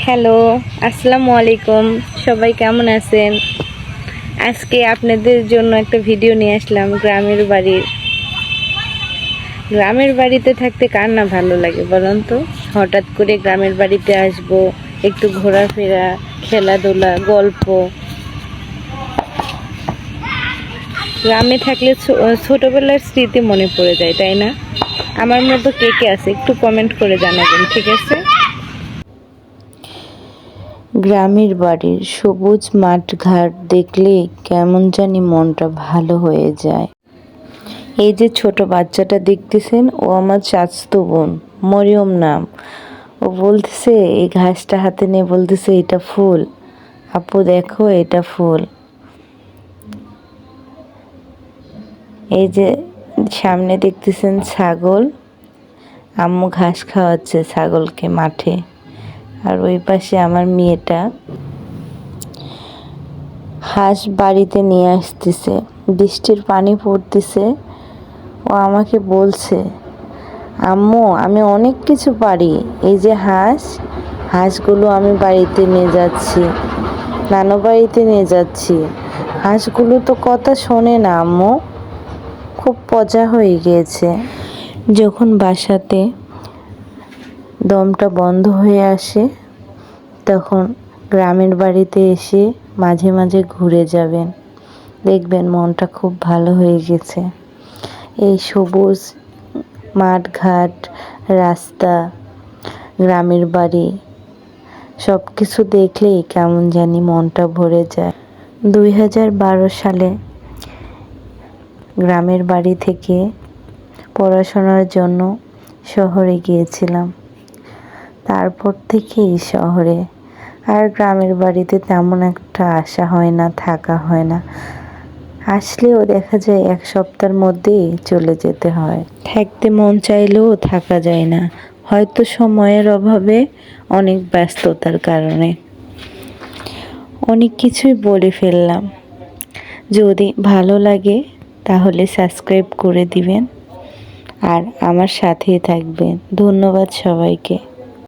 Hello, আসসালামু আলাইকুম। সবাই কেমন আছেন? আজকে আপনাদের জন্য একটা ভিডিও নিয়ে আসলাম গ্রামের বাড়িতে থাকতে কার না ভালো লাগে বলুন তো? হঠাৎ করে গ্রামের বাড়িতে আসবো, একটু ঘোরাফেরা, খেলাধুলা, গল্প। গ্রামে থাকলে ছোটবেলার স্মৃতি মনে পড়ে যায়, তাই না? আমার মতো কে কে আছে একটু কমেন্ট করে জানাবেন, ঠিক আছে? গ্রামের বাড়ির সবুজ মাঠঘাট দেখলে কেমন জানি মনটা ভালো হয়ে যায়। এই যে ছোট বাচ্চাটা দেখতেছেন, ও আমার চাচাতো বোন, মরিয়ম নাম। ও বলতেছে, এই ঘাসটা হাতে নিয়ে বলতেছে এটা ফুল, আপু দেখো এটা ফুল। এই যে সামনে দেখতেছেন ছাগল, আম্মু ঘাস খাওয়াচ্ছে ছাগলকে মাঠে। আর ওই পাশে আমার মেয়েটা হাঁস বাড়িতে নিয়ে আসতেছে, বৃষ্টির পানি পড়তেছে। ও আমাকে বলছে, আম্মু আমি অনেক কিছু পারি, এই যে হাঁসগুলো আমি বাড়িতে নিয়ে যাচ্ছি, নানু বাড়িতে নিয়ে যাচ্ছি। হাঁসগুলো তো কথা শোনে না আম্মু। খুব পচা হয়ে গিয়েছে। যখন বাসাতে দমটা বন্ধ হয়ে আসে, তখন গ্রামের বাড়িতে এসে মাঝে মাঝে ঘুরে যাবেন, দেখবেন মনটা খুব ভালো হয়ে গেছে। এই সবুজ মাঠঘাট, রাস্তা, গ্রামের বাড়ি সব কিছু দেখলেই কেমন জানি মনটা ভরে যায়। 2012 সালে গ্রামের বাড়ি থেকে পড়াশোনার জন্য শহরে গিয়েছিলাম। তারপর থেকেই শহরে, আর গ্রামের বাড়িতে তেমন একটা আসা হয় না, থাকা হয় না। আসলেও দেখা যায় এক সপ্তাহের মধ্যেই চলে যেতে হয়। থাকতে মন চাইলেও থাকা যায় না, হয়তো সময়ের অভাবে, অনেক ব্যস্ততার কারণে। অনেক কিছুই বলে ফেললাম। যদি ভালো লাগে তাহলে সাবস্ক্রাইব করে দিবেন আর আমার সাথেই থাকবেন। ধন্যবাদ সবাইকে।